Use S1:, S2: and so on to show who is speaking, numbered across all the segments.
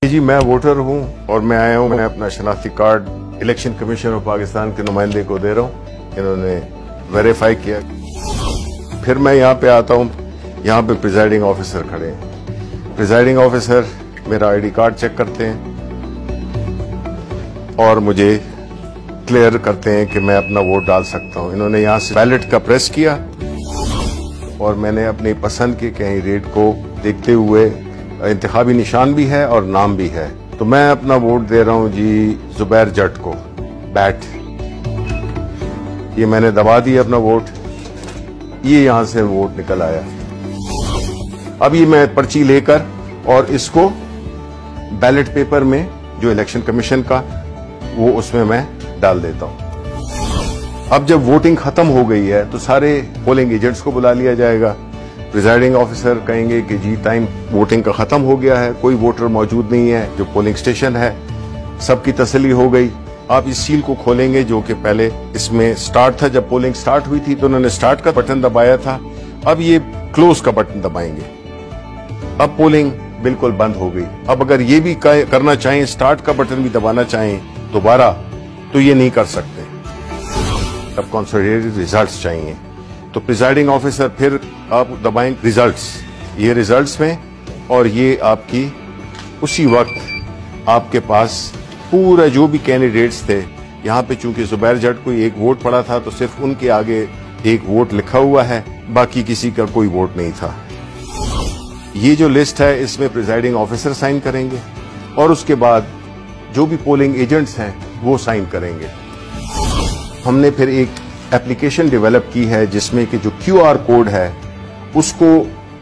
S1: जी मैं वोटर हूं और मैं आया हूं, मैंने अपना शनाख्ती card election commission of Pakistan के नुमाइंदे को दे रहा हूं। इन्होंने वेरीफाई किया। फिर मैं यहां पे आता हूं, यहां पे प्रिजाइडिंग ऑफिसर खड़े हैं। प्रिजाइडिंग ऑफिसर मेरा आईडी कार्ड चेक करते हैं और मुझे क्लियर करते हैं कि मैं अपना वोट डाल सकता हूं। इन्होंने यहां से बैलेट का प्रेस किया और मैंने अपनी पसंद के कैंडिडेट को देखते हुए, इंतखाबी निशान भी है और नाम भी है, तो मैं अपना वोट दे रहा हूं जी जुबैर जट को, बैट। ये मैंने दबा दिया अपना वोट, ये यहां से वोट निकल आया। अब ये मैं पर्ची लेकर और इसको बैलेट पेपर में जो इलेक्शन कमीशन का वो उसमें मैं डाल देता हूं। अब जब वोटिंग खत्म हो गई है तो सारे पोलिंग एजेंट्स को बुला लिया जाएगा। प्रिजाइडिंग ऑफिसर कहेंगे कि जी टाइम वोटिंग का खत्म हो गया है, कोई वोटर मौजूद नहीं है जो पोलिंग स्टेशन है, सबकी तसल्ली हो गई। आप इस सील को खोलेंगे जो कि पहले इसमें स्टार्ट था, जब पोलिंग स्टार्ट हुई थी तो उन्होंने स्टार्ट का बटन दबाया था, अब ये क्लोज का बटन दबाएंगे। अब पोलिंग बिल्कुल बंद हो गई। अब अगर ये भी करना चाहें, स्टार्ट का बटन भी दबाना चाहें दोबारा, तो ये नहीं कर सकते। अब कंसोलिडेटेड रिजल्ट्स चाहिए, तो प्रिजाइडिंग ऑफिसर फिर आप दबाएं रिजल्ट्स, ये रिजल्ट्स में, और ये आपकी उसी वक्त आपके पास पूरा जो भी कैंडिडेट्स थे, यहाँ पे चूंकि जुबैर जट को एक वोट पड़ा था तो सिर्फ उनके आगे एक वोट लिखा हुआ है, बाकी किसी का कोई वोट नहीं था। ये जो लिस्ट है इसमें प्रिजाइडिंग ऑफिसर साइन करेंगे और उसके बाद जो भी पोलिंग एजेंट्स हैं वो साइन करेंगे। हमने फिर एक एप्लीकेशन डेवलप की है जिसमें कि जो QR कोड है उसको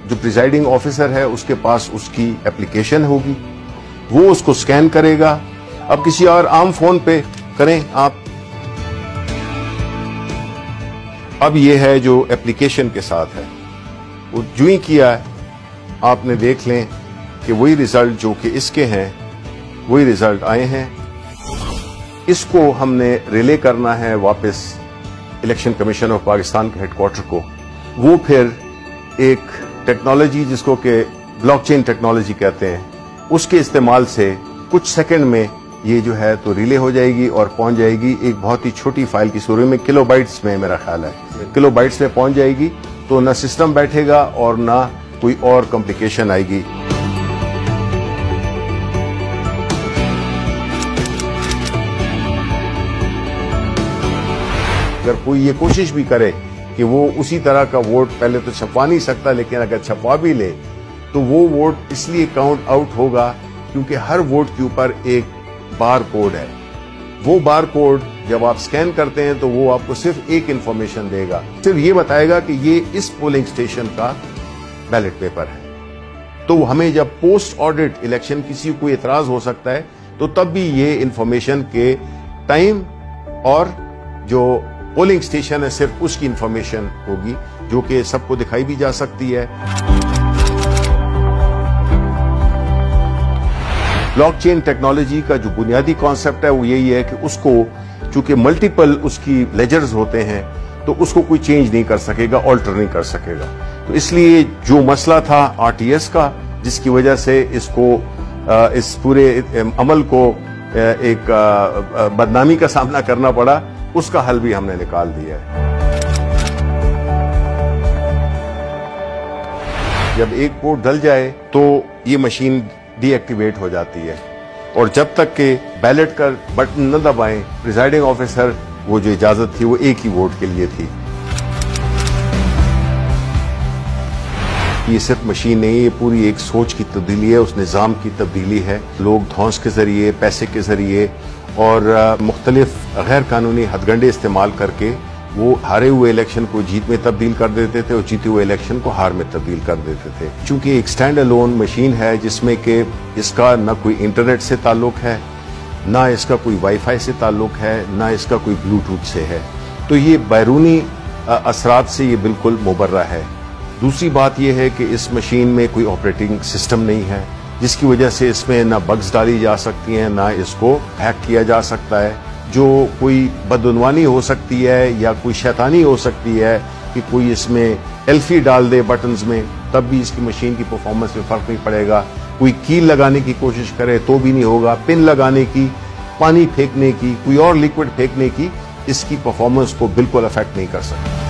S1: जो प्रिजाइडिंग ऑफिसर है उसके पास उसकी एप्लीकेशन होगी, वो उसको स्कैन करेगा। अब किसी और आम फोन पे करें आप, अब ये है जो एप्लीकेशन के साथ है, वो जो ही किया है आपने देख लें कि वही रिजल्ट जो कि इसके हैं वही रिजल्ट आए हैं। इसको हमने रिले करना है वापस इलेक्शन कमीशन ऑफ पाकिस्तान के हेडक्वार्टर को। वो फिर एक टेक्नोलॉजी जिसको कि ब्लॉकचेन टेक्नोलॉजी कहते हैं, उसके इस्तेमाल से कुछ सेकंड में ये जो है तो रिले हो जाएगी और पहुंच जाएगी एक बहुत ही छोटी फाइल की सूरत में, किलोबाइट्स में मेरा ख्याल है, किलोबाइट्स में पहुंच जाएगी। तो ना सिस्टम बैठेगा और ना कोई और कॉम्प्लिकेशन आएगी। अगर कोई ये कोशिश भी करे कि वो उसी तरह का वोट पहले तो छपवा नहीं सकता, लेकिन अगर छपवा भी ले तो वो वोट इसलिए काउंट आउट होगा क्योंकि हर वोट के ऊपर एक बार कोड है। वो बार कोड जब आप स्कैन करते हैं तो वो आपको सिर्फ एक इंफॉर्मेशन देगा, सिर्फ ये बताएगा कि ये इस पोलिंग स्टेशन का बैलेट पेपर है। तो हमें जब पोस्ट ऑडिट इलेक्शन किसी को एतराज हो सकता है तो तब भी ये इंफॉर्मेशन के टाइम और जो पोलिंग स्टेशन है सिर्फ उसकी इंफॉर्मेशन होगी जो कि सबको दिखाई भी जा सकती है। ब्लॉकचेन टेक्नोलॉजी का जो बुनियादी कॉन्सेप्ट है वो यही है कि उसको चूंकि मल्टीपल उसकी लेजर्स होते हैं तो उसको कोई चेंज नहीं कर सकेगा, ऑल्टर नहीं कर सकेगा। तो इसलिए जो मसला था RTS का, जिसकी वजह से इसको इस पूरे अमल को एक बदनामी का सामना करना पड़ा, उसका हल भी हमने निकाल दिया है। जब एक वोट डल जाए तो ये मशीन डीएक्टिवेट हो जाती है और जब तक के बैलेट का बटन न दबाएं प्रिजाइडिंग ऑफिसर, वो जो इजाजत थी वो एक ही वोट के लिए थी। ये सिर्फ मशीन नहीं है, ये पूरी एक सोच की तब्दीली है, उस निज़ाम की तब्दीली है। लोग धौंस के जरिए, पैसे के जरिए और मुख्तलिफ गैर कानूनी हथगंडे इस्तेमाल करके वो हारे हुए इलेक्शन को जीत में तब्दील कर देते थे और जीते हुए इलेक्शन को हार में तब्दील कर देते थे। चूंकि एक स्टैंड अलोन मशीन है जिसमें कि इसका न कोई इंटरनेट से ताल्लुक है, ना इसका कोई वाईफाई से ताल्लुक है, ना इसका कोई ब्लूटूथ से है, तो ये बैरूनी असरात से ये बिल्कुल मुबर्रा है। दूसरी बात यह है कि इस मशीन में कोई ऑपरेटिंग सिस्टम नहीं है, जिसकी वजह से इसमें ना बग्स डाली जा सकती हैं, ना इसको हैक किया जा सकता है। जो कोई बदउनवानी हो सकती है या कोई शैतानी हो सकती है कि कोई इसमें एल्फी डाल दे बटन्स में, तब भी इसकी मशीन की परफॉर्मेंस में फर्क नहीं पड़ेगा। कोई कील लगाने की कोशिश करे तो भी नहीं होगा, पिन लगाने की, पानी फेंकने की, कोई और लिक्विड फेंकने की, इसकी परफॉर्मेंस को बिल्कुल अफेक्ट नहीं कर सकता।